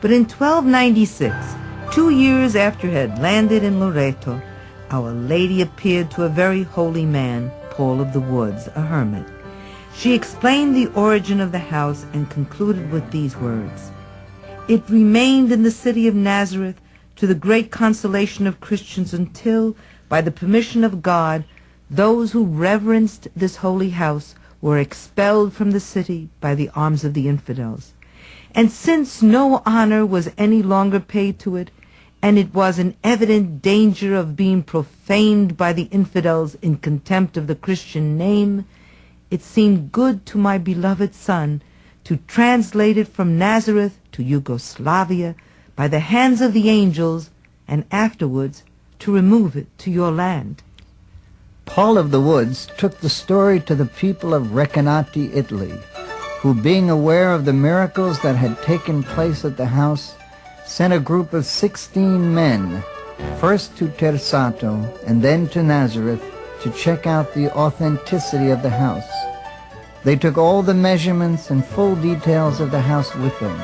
But in 1296, 2 years after he had landed in Loreto, Our Lady appeared to a very holy man, Paul of the Woods, a hermit. She explained the origin of the house and concluded with these words: "It remained in the city of Nazareth to the great consolation of Christians until, by the permission of God, those who reverenced this holy house were expelled from the city by the arms of the infidels. And since no honor was any longer paid to it, and it was in evident danger of being profaned by the infidels in contempt of the Christian name, it seemed good to my beloved Son to translate it from Nazareth to Yugoslavia by the hands of the angels, and afterwards to remove it to your land." Paul of the Woods took the story to the people of Recanati, Italy, who, being aware of the miracles that had taken place at the house, sent a group of 16 men, first to Tersato and then to Nazareth, to check out the authenticity of the house. They took all the measurements and full details of the house with them.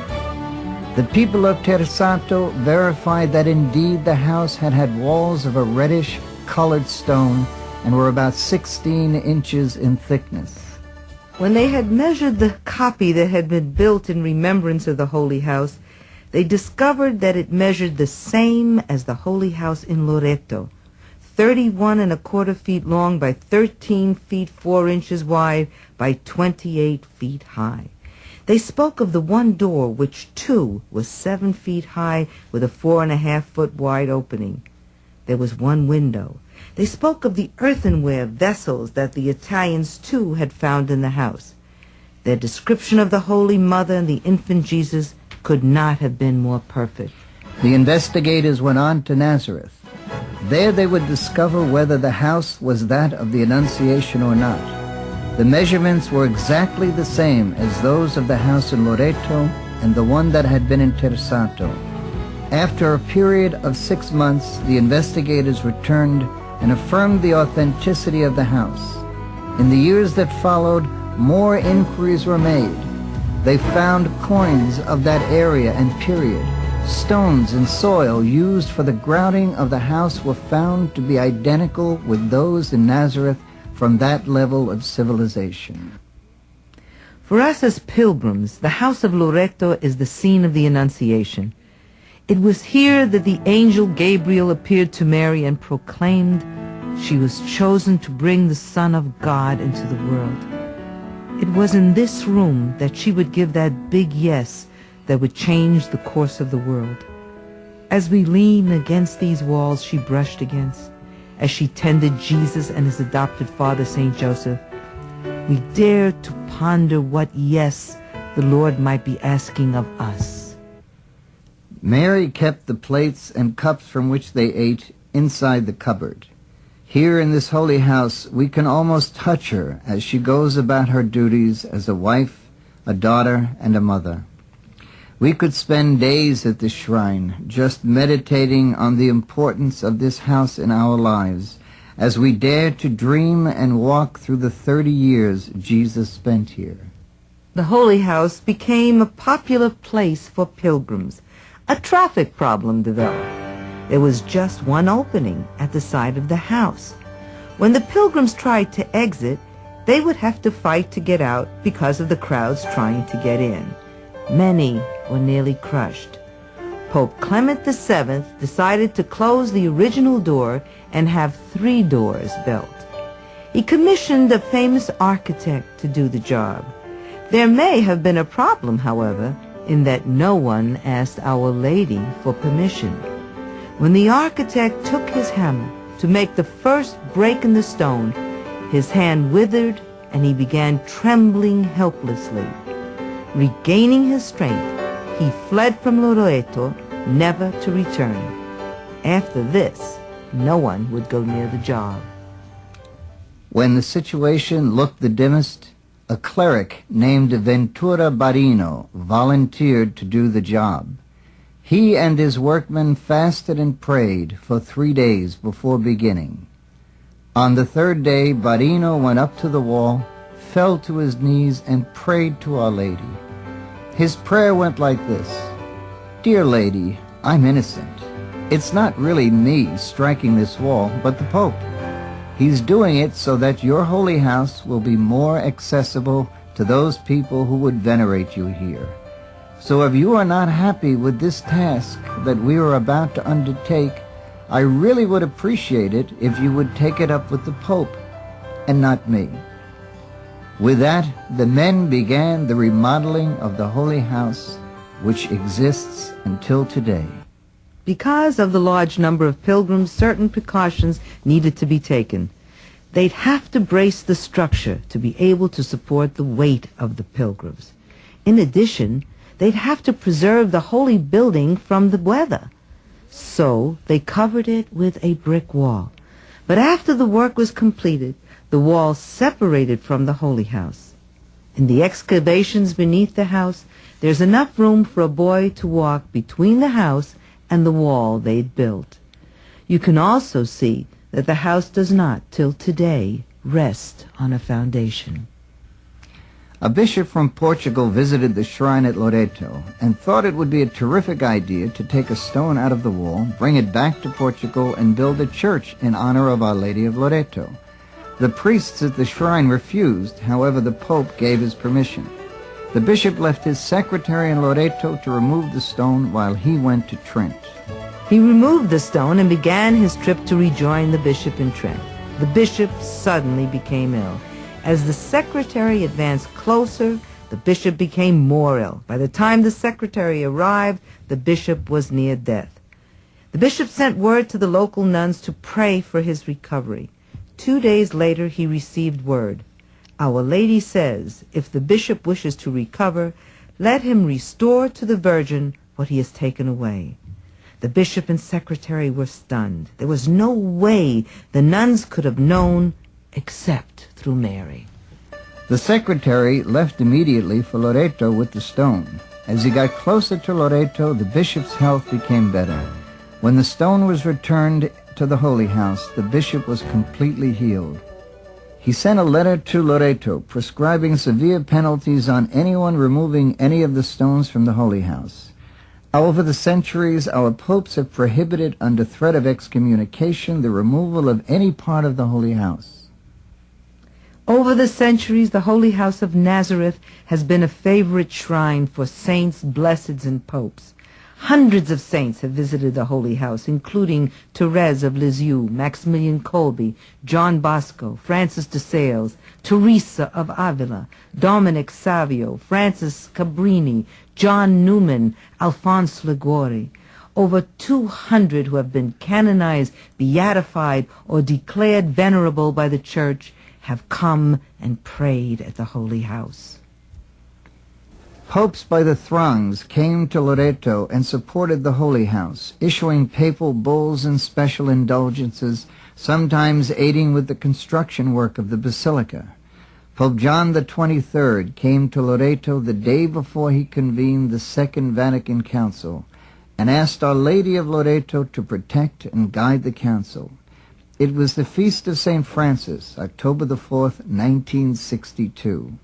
The people of Tersato verified that indeed the house had had walls of a reddish-colored stone and were about 16 inches in thickness. When they had measured the copy that had been built in remembrance of the holy house, they discovered that it measured the same as the holy house in Loreto, 31¼ feet long by 13 feet 4 inches wide by 28 feet high. They spoke of the one door, which too was 7 feet high with a 4½ foot wide opening. There was one window. They spoke of the earthenware vessels that the Italians too had found in the house. Their description of the Holy Mother and the infant Jesus could not have been more perfect. The investigators went on to Nazareth. There they would discover whether the house was that of the Annunciation or not. The measurements were exactly the same as those of the house in Loreto and the one that had been in Tersato. After a period of 6 months, the investigators returned and affirmed the authenticity of the house. In the years that followed, more inquiries were made. They found coins of that area and period. Stones and soil used for the grouting of the house were found to be identical with those in Nazareth from that level of civilization. For us as pilgrims, the house of Loreto is the scene of the Annunciation. It was here that the angel Gabriel appeared to Mary and proclaimed she was chosen to bring the Son of God into the world. It was in this room that she would give that big yes that would change the course of the world. As we lean against these walls she brushed against, as she tended Jesus and his adopted father, St. Joseph, we dare to ponder what yes the Lord might be asking of us. Mary kept the plates and cups from which they ate inside the cupboard. Here in this holy house we can almost touch her as she goes about her duties as a wife, a daughter, and a mother. We could spend days at this shrine just meditating on the importance of this house in our lives as we dare to dream and walk through the 30 years Jesus spent here. The holy house became a popular place for pilgrims. A traffic problem developed. There was just one opening at the side of the house. When the pilgrims tried to exit, they would have to fight to get out because of the crowds trying to get in. Many were nearly crushed. Pope Clement VII decided to close the original door and have 3 doors built. He commissioned a famous architect to do the job. There may have been a problem, however, in that no one asked Our Lady for permission. When the architect took his hammer to make the first break in the stone, his hand withered and he began trembling helplessly. Regaining his strength, he fled from Loreto, never to return. After this, no one would go near the job. When the situation looked the dimmest, a cleric named Ventura Barino volunteered to do the job. He and his workmen fasted and prayed for 3 days before beginning. On the 3rd day, Barino went up to the wall, fell to his knees, and prayed to Our Lady. His prayer went like this: Dear lady, I'm innocent. It's not really me striking this wall, but the Pope. He's doing it so that your holy house will be more accessible to those people who would venerate you here. So if you are not happy with this task that we are about to undertake, I really would appreciate it if you would take it up with the Pope and not me. With that, the men began the remodeling of the Holy House, which exists until today. Because of the large number of pilgrims, certain precautions needed to be taken. They'd have to brace the structure to be able to support the weight of the pilgrims. In addition, they'd have to preserve the holy building from the weather. So they covered it with a brick wall. But after the work was completed, the wall separated from the holy house. In the excavations beneath the house, there's enough room for a boy to walk between the house and the wall they'd built. You can also see that the house does not, till today, rest on a foundation. A bishop from Portugal visited the shrine at Loreto and thought it would be a terrific idea to take a stone out of the wall, bring it back to Portugal, and build a church in honor of Our Lady of Loreto. The priests at the shrine refused, however the Pope gave his permission. The bishop left his secretary in Loreto to remove the stone while he went to Trent. He removed the stone and began his trip to rejoin the bishop in Trent. The bishop suddenly became ill. As the secretary advanced closer, the bishop became more ill. By the time the secretary arrived, the bishop was near death. The bishop sent word to the local nuns to pray for his recovery. 2 days later, he received word. Our Lady says, if the bishop wishes to recover, let him restore to the Virgin what he has taken away. The bishop and secretary were stunned. There was no way the nuns could have known except through Mary. The secretary left immediately for Loreto with the stone. As he got closer to Loreto, the bishop's health became better. When the stone was returned to the Holy House, the bishop was completely healed. He sent a letter to Loreto prescribing severe penalties on anyone removing any of the stones from the Holy House. Over the centuries, our popes have prohibited under threat of excommunication the removal of any part of the Holy House. Over the centuries, the Holy House of Nazareth has been a favorite shrine for saints, blesseds, and popes. Hundreds of saints have visited the Holy House, including Therese of Lisieux, Maximilian Kolbe, John Bosco, Francis de Sales, Teresa of Avila, Dominic Savio, Francis Cabrini, John Newman, Alphonse Liguori. Over 200 who have been canonized, beatified, or declared venerable by the Church have come and prayed at the Holy House. Popes by the throngs came to Loreto and supported the Holy House, issuing papal bulls and special indulgences, sometimes aiding with the construction work of the basilica. Pope John the 23rd came to Loreto the day before he convened the Second Vatican Council and asked Our Lady of Loreto to protect and guide the council. It was the feast of St. Francis, October the 4th, 1962.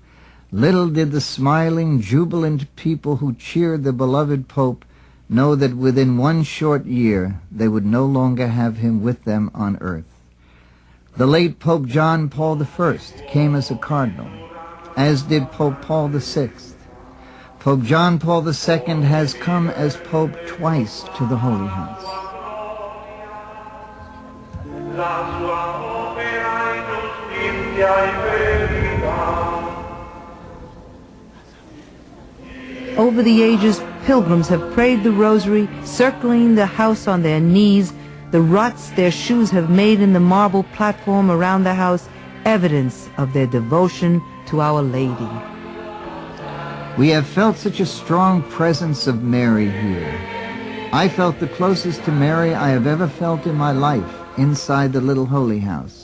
Little did the smiling, jubilant people who cheered the beloved Pope know that within one short year they would no longer have him with them on earth. The late Pope John Paul I came as a cardinal, as did Pope Paul VI. Pope John Paul II has come as Pope twice to the Holy House. Over the ages, pilgrims have prayed the rosary, circling the house on their knees. The ruts their shoes have made in the marble platform around the house, evidence of their devotion to Our Lady. We have felt such a strong presence of Mary here. I felt the closest to Mary I have ever felt in my life inside the little Holy House.